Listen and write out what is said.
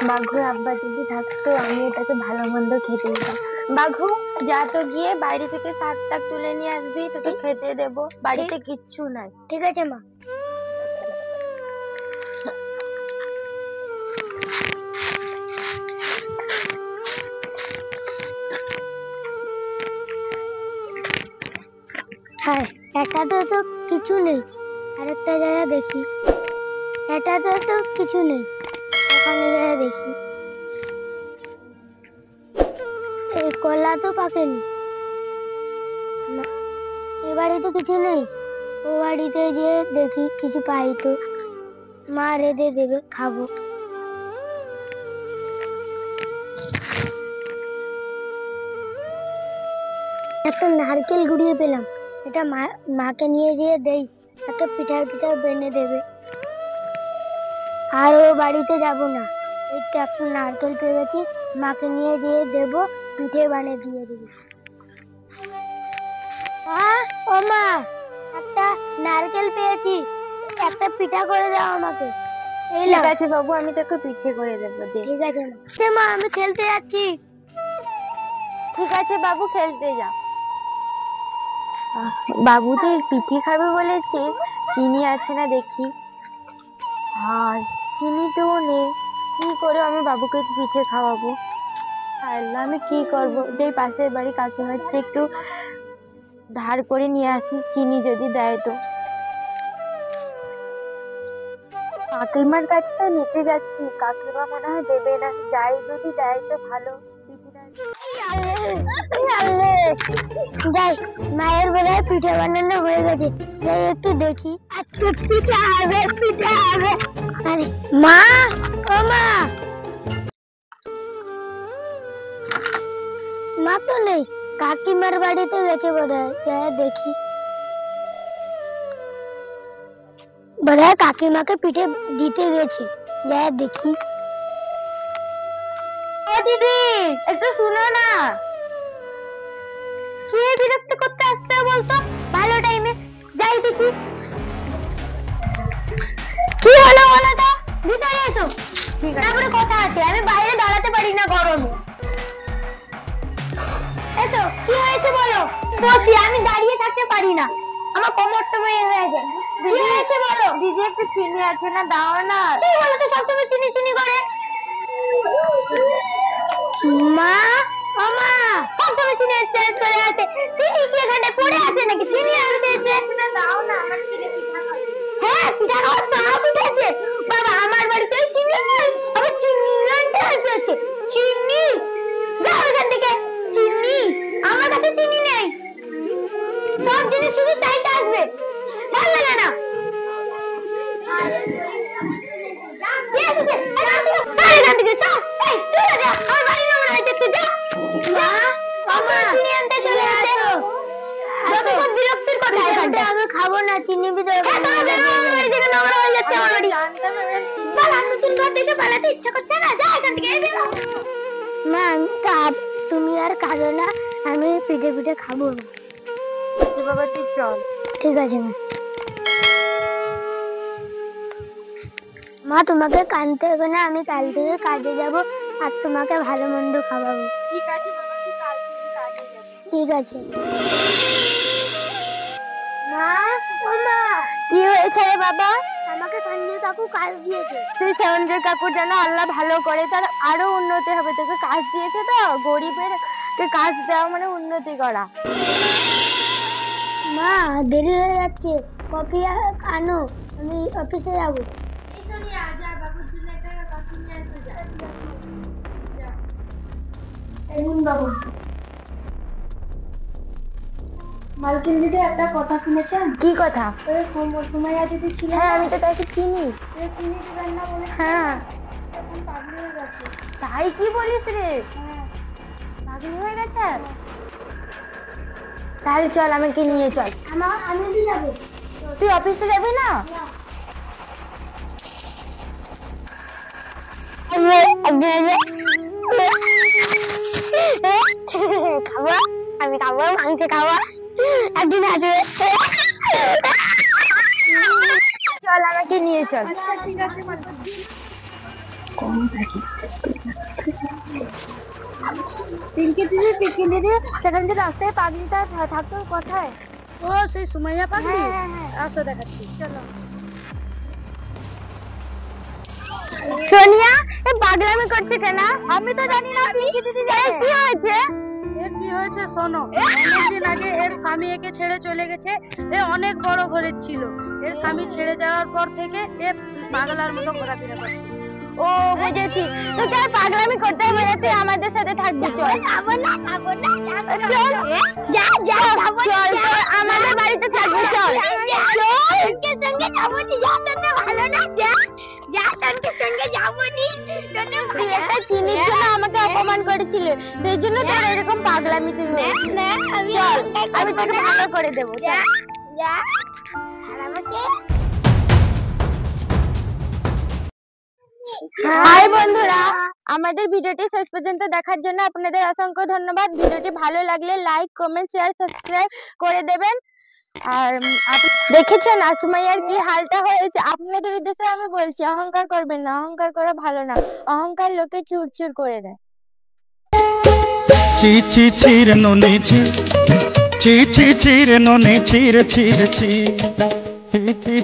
বাঘু আব্বা যদি থাকতো আমি এটাকে ভালো মন্দ খেতে দিতাম। বাঘু, যা তো গিয়ে বাইরে থেকে শাক টাক তুলে নিয়ে আসবি, তোকে খেতে দেবো, বাড়িতে কিচ্ছু নাই। ঠিক আছে মা। হ্যাঁ, এটাতে তো কিছু নেই, আরেকটা জায়গা দেখি। এটাতে তো কিছু নেই, ওখানে জায়গা দেখি। এই কলা তো পাকেনি, না এ বাড়িতে কিছু নেই। ও বাড়িতে গিয়ে দেখি কিছু পাই তো মা রেঁধে দেবে, খাবো। একটা নারকেল গুড়িয়ে পেলাম, এটা মাকে নিয়ে গিয়ে দেই, একটা পিঠা টিঠা বেনে দেবে। আর ও বাড়িতে যাব না, এইটা একটা নারকেল পেয়ে গেছি, মাকে নিয়ে গিয়ে দেবো, পিঠে বানিয়ে দিয়ে দেবে। ও মা, একটা নারকেল পেয়েছি, একটা পিঠা করে দাও আমাকে। ঠিক আছে বাবু, আমি তোকে পিঠে করে দেবো। ঠিক আছে মা, আমি খেলতে যাচ্ছি। ঠিক আছে বাবু, খেলতে যা। বাবু তো পিঠে খাবে বলেছে, চিনি আছে না দেখি। আর চিনি তো নেই, কি করে আমি বাবুকে পিঠে খাওয়াবো? আল্লাহ, আমি কি করবো? যে পাশের বাড়ি কাকিমার হচ্ছে একটু ধার করে নিয়ে আসি, চিনি যদি দেয় তো। কাকিমার কাছে তো নিতে যাচ্ছি, কাকিমা মনে হয় দেবে না, যাই যদি দেয় তো ভালো। মায়ের বেলায় পিঠে বানানো হয়ে গেছে, যাই একটু দেখি। আজকে পিঠে হবে, পিঠে হবে। আরে মা, ও মা, মা তো নেই, কাকিমার বাড়িতে গেছে বোধহয়, যাই দেখি। বোধহয় কাকিমাকে পিঠে দিতে গেছে, যাই দেখি। ও দিদি, একটু শুনো না। কে বিরক্ত করতে আসতে বলতো ভালো টাইমে? যাই দেখি কি হলো, বলো তো। ভিতরে এসো, তারপরে কথা আছে, আমি বাইরে দাঁড়াতে পারি না গরমে। এসো, কি হয়েছে বলো। বসি, আমি দাঁড়িয়ে থাকতে পারি না, আমার কোমরটা হয়ে যায়। কি হয়েছে বলো। দিদি, একটু চিনি আছে না, দাও না। কি বলো তো, সবসময় চিনি চিনি করে। মা, ও মা, সবসময় চিনি চেঞ্জ করে আছে। চিনি কি এখানে পড়ে আছে নাকি? চিনি আনতে এসে দাও না, আমার ছেলে পিঠা খাবে। হ্যাঁ, পিঠা খাওয়ার সব উঠেছে বাবা, আমার বাড়িতে চিনি নেই, আবার চিনি আনতে এসেছে। চিনি, যাও এখান থেকে। চিনি, আমার কাছে চিনি নেই। সব জিনিস শুধু চাইতে আসবে, ভালো লাগে না। আমি খাবো না, চিনি ভিতরে মা। তুমি আর কাঁদো না, আমি পিঠে পিঠে খাবো না। বাবা তুই চল। ঠিক আছে মা। মা, তোমাকে কাঁদতে হবে না, আমি কাল থেকে কাজে যাব, আর তোমাকে ভালো মন্দ খাওয়াবো। ঠিক আছে বাবা, তুই কাল থেকে কাজে যাবি। ঠিক আছে মা। ও মা, কি হয়েছে রে বাবা? আমাকে সঞ্জয় কাকু কাজ দিয়েছে। তুই সঞ্জয় কাকু যেন আল্লাহ ভালো করে, তার আরো উন্নতি হবে। তোকে কাজ দিয়েছে তো, গরিবের কাজ দেওয়া মানে উন্নতি করা। মা, দেরি হয়ে যাচ্ছে, কফি আনো, আমি অফিসে যাবো। মালকিন দিদি, একটা কথা শুনেছেন? কি কথা? সুমাইয়া দিদি ছিল, হ্যাঁ, আমি তো তাকে চিনি। চিনি দিবেন না বলে হ্যাঁ, এখন পাগল হয়ে গেছে। তাই কি বলিস রে? হ্যাঁ। পাগল হয়ে গেছে? তাহলে চল, আমাকে নিয়ে চল। আমি भी যাবো। তুই অফিসে যাবি না? খাবো, আমি খাবো, মাংস খাবো, একদিন আসবে। চল, আমাকে নিয়ে চল। ঠিক আছে। পিঙ্কি দিদি পিঙ্কি দিদি সেখান থেকে রাস্তায় পাগলিটা থাকতো কোথায়? ও সেই সুমাইয়া পাগলি। হ্যাঁ, হ্যাঁ, হ্যাঁ। আসো দেখাচ্ছি। চলো। সোনিয়া এ পাগলামি করছে কেন? আমি তো জানি না। পিঙ্কি দিদি জানে কি হয়েছে? এর কি হয়েছে শোনো। অনেকদিন আগে এর স্বামী একে ছেড়ে চলে গেছে। এ অনেক বড় ঘরের ছিল। এর স্বামী ছেড়ে যাওয়ার পর থেকে এ পাগলার মতো ঘোরাফেরা করছে। ও বুঝেছি। তো চল পাগলামি করতে হবে না, তুই আমাদের সাথে থাকবি। চল যাবো না চল যা যা চল চল আমাদের বাড়িতে থাকবি। চল তোর সঙ্গে যাবো নি, যা তোর না ভালো না, যা যা তোর সঙ্গে যাবো নি। তুই একটা চিনির জন্য আমাকে অপমান করেছিলি, সেই জন্য তোর এরকম পাগলামি তুই হয়েছিস। চল আমি তোকে ভালো করে দেবো। যা যা আর আমাকে। হাই বন্ধুরা, আমাদের ভিডিওটি শেষ পর্যন্ত দেখার জন্য আপনাদের অসংখ্য ধন্যবাদ। ভিডিওটি ভালো লাগলে লাইক কমেন্ট শেয়ার সাবস্ক্রাইব করে দেবেন। আর আপনি দেখেছেন আসমাইয়ার কি হালটা হয়েছে। আপনাদের উদ্দেশ্যে আমি বলছি, অহংকার করবেন না, অহংকার করা ভালো না। অহংকার লোকে চুরচুর করে দেয়। চি চি চির ননি চি চি চি চির ননি চির চির চি চি চি